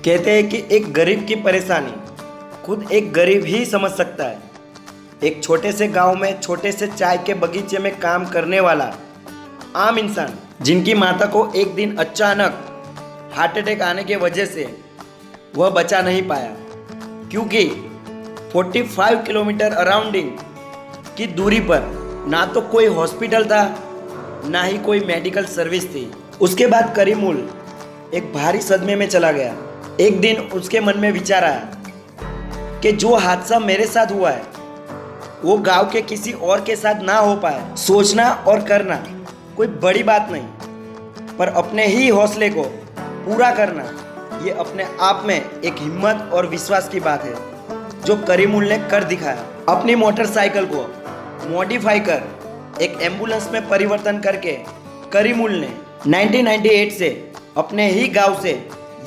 कहते हैं कि एक गरीब की परेशानी खुद एक गरीब ही समझ सकता है। एक छोटे से गांव में छोटे से चाय के बगीचे में काम करने वाला आम इंसान, जिनकी माता को एक दिन अचानक हार्ट अटैक आने की वजह से वह बचा नहीं पाया, क्योंकि 45 किलोमीटर अराउंडिंग की दूरी पर ना तो कोई हॉस्पिटल था, ना ही कोई मेडिकल सर्विस थी। उसके बाद करीमुल एक भारी सदमे में चला गया। एक दिन उसके मन में विचार आया कि जो हादसा मेरे साथ हुआ है वो गांव के किसी और के साथ ना हो पाए। सोचना और करना कोई बड़ी बात नहीं, पर अपने ही हौसले को पूरा करना ये अपने आप में एक हिम्मत और विश्वास की बात है, जो करीमुल ने कर दिखाया। अपनी मोटरसाइकिल को मॉडिफाई कर एक एम्बुलेंस में परिवर्तन करके करीमुल ने 1998 से अपने ही गांव से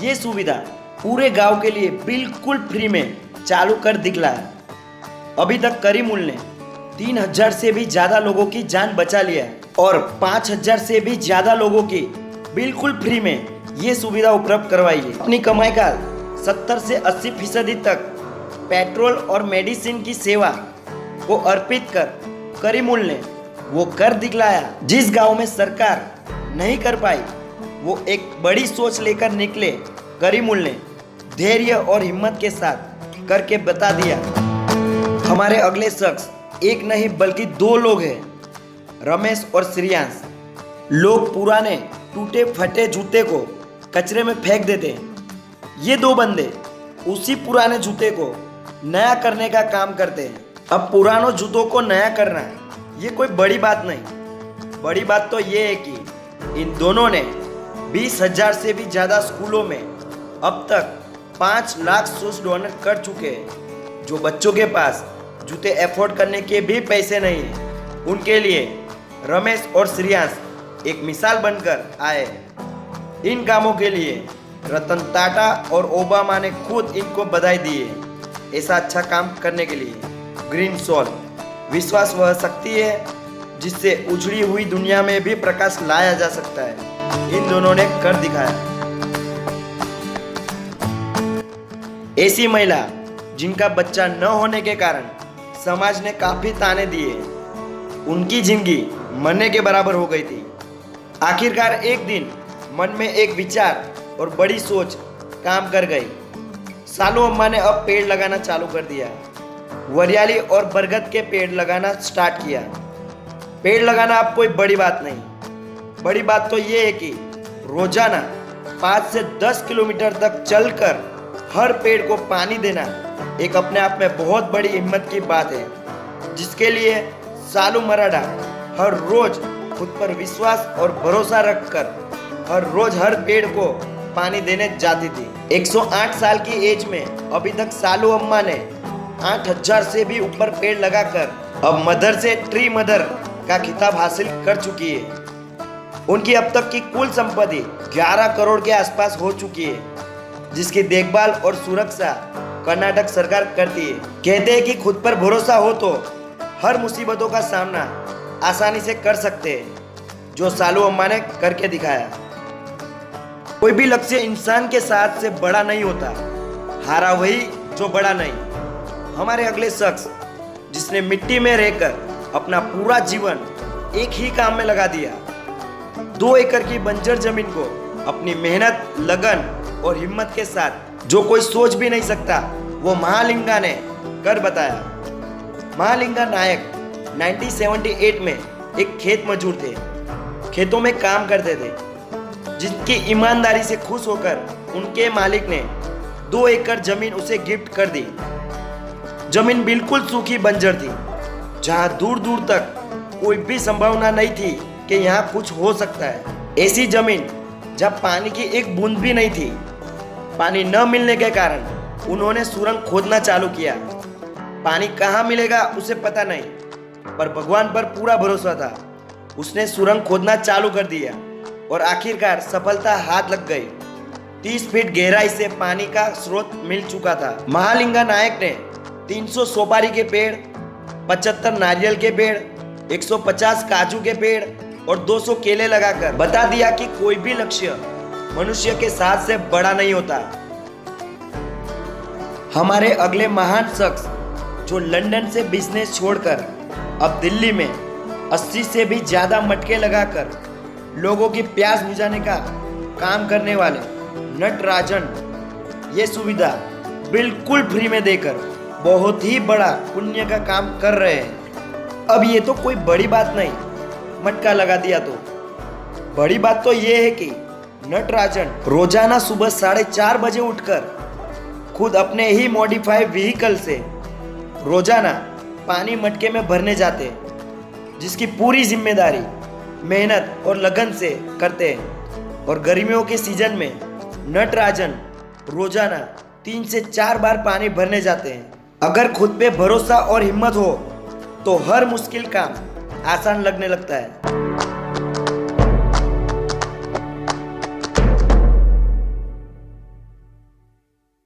ये सुविधा पूरे गांव के लिए बिल्कुल फ्री में चालू कर दिखलाया। अभी तक करीमुल ने 3000 से भी ज़्यादा लोगों की जान बचा लिया है और 5000 से भी ज़्यादा लोगों की बिल्कुल फ्री में ये सुविधा उपलब्ध करवाई है। अपनी कमाई का 70 से 80% तक पेट्रोल और मेडिसिन की सेवा को अर्पित कर करीमुल ने वो कर दिखलाया जिस गांव में सरकार नहीं कर पाई। वो एक बड़ी सोच लेकर निकले करीमुल ने धैर्य और हिम्मत के साथ करके बता दिया। हमारे अगले शख्स एक नहीं बल्कि दो लोग हैं, रमेश और श्रेयांश। लोग पुराने टूटे फटे जूते को कचरे में फेंक देते हैं। ये दो बंदे उसी पुराने जूते को नया करने का काम करते हैं। अब पुरानों जूतों को नया करना ये कोई बड़ी बात नहीं। बड़ी बात तो ये है कि इन दोनों ने 20,000 से भी ज़्यादा स्कूलों में अब तक 5 लाख शूज डोनेट कर चुके हैं। जो बच्चों के पास जूते अफोर्ड करने के भी पैसे नहीं हैं, उनके लिए रमेश और श्रेयांश एक मिसाल बनकर आए। इन कामों के लिए रतन टाटा और ओबामा ने खुद इनको बधाई दी है। ऐसा अच्छा काम करने के लिए ग्रीन सोल विश्वास वह शक्ति है जिससे उजड़ी हुई दुनिया में भी प्रकाश लाया जा सकता है। इन दोनों ने कर दिखाया। ऐसी महिला जिनका बच्चा न होने के कारण समाज ने काफी ताने दिए, उनकी जिंदगी मरने के बराबर हो गई थी। आखिरकार एक दिन मन में एक विचार और बड़ी सोच काम कर गई। सालू अम्मा ने अब पेड़ लगाना चालू कर दिया। वरियाली और बरगद के पेड़ लगाना स्टार्ट किया। पेड़ लगाना अब कोई बड़ी बात नहीं। बड़ी बात तो ये है कि रोजाना 5 से 10 किलोमीटर तक चलकर हर पेड़ को पानी देना एक अपने आप में बहुत बड़ी हिम्मत की बात है, जिसके लिए सालू मराठा हर रोज खुद पर विश्वास और भरोसा रखकर हर रोज हर पेड़ को पानी देने जाती थी। 108 साल की एज में अभी तक सालू अम्मा ने 8000 से भी ऊपर पेड़ लगाकर अब मदर से ट्री मदर का खिताब हासिल कर चुकी है। उनकी अब तक की कुल संपत्ति 11 करोड़ के आसपास हो चुकी है, जिसकी देखभाल और सुरक्षा कर्नाटक सरकार करती है। कहते हैं कि खुद पर भरोसा हो तो हर मुसीबतों का सामना आसानी से कर सकते हैं, जो सालू अम्मा ने करके दिखाया। कोई भी लक्ष्य इंसान के साथ से बड़ा नहीं होता, हारा वही जो बड़ा नहीं। हमारे अगले शख्स जिसने मिट्टी में रहकर अपना पूरा जीवन एक ही काम में लगा दिया, 2 एकड़ की बंजर जमीन को अपनी मेहनत, लगन और हिम्मत के साथ जो कोई सोच भी नहीं सकता, वो महालिंगा ने कर बताया। महालिंगा नायक 1978 में एक खेत मजदूर थे। खेतों में काम करते थे, जिनकी ईमानदारी से खुश होकर उनके मालिक ने 2 एकड़ जमीन उसे गिफ्ट कर दी। जमीन बिल्कुल सूखी बंजर थी, जहां दूर दूर तक कोई भी संभावना नहीं थी कि यहाँ कुछ हो सकता है। ऐसी जमीन जब पानी की एक बूंद भी नहीं थी। पानी न मिलने के कारण उन्होंने सुरंग खोदना चालू किया। पानी कहाँ मिलेगा उसे पता नहीं, पर भगवान पर पूरा भरोसा था। उसने सुरंग खोदना चालू कर दिया और आखिरकार सफलता हाथ लग गई। 30 फीट गहराई से पानी का स्रोत मिल चुका था। महालिंगा नायक ने 300 सुपारी के पेड़, 75 नारियल के पेड़, 150 काजू के पेड़ और 200 केले लगाकर बता दिया कि कोई भी लक्ष्य मनुष्य के साथ से बड़ा नहीं होता, हमारे अगले महान शख्स जो लंदन से बिजनेस छोड़कर अब दिल्ली में 80 से भी ज़्यादा मटके लगाकर लोगों की प्यास बुझाने का काम करने वाले नटराजन ये सुविधा बिल्कुल फ्री में देकर बहुत ही बड़ा पुण्य का काम कर रहे हैं। अब ये तो कोई बड़ी बात नहीं, मटका लगा दिया तो बड़ी बात तो ये है कि नटराजन रोजाना सुबह 4:30 बजे उठकर खुद अपने ही मॉडिफाई व्हीकल से रोजाना पानी मटके में भरने जाते हैं, जिसकी पूरी जिम्मेदारी मेहनत और लगन से करते हैं। और गर्मियों के सीजन में नटराजन रोजाना 3 से 4 बार पानी भरने जाते हैं। अगर खुद पे भरोसा और हिम्मत हो तो हर मुश्किल काम आसान लगने लगता है।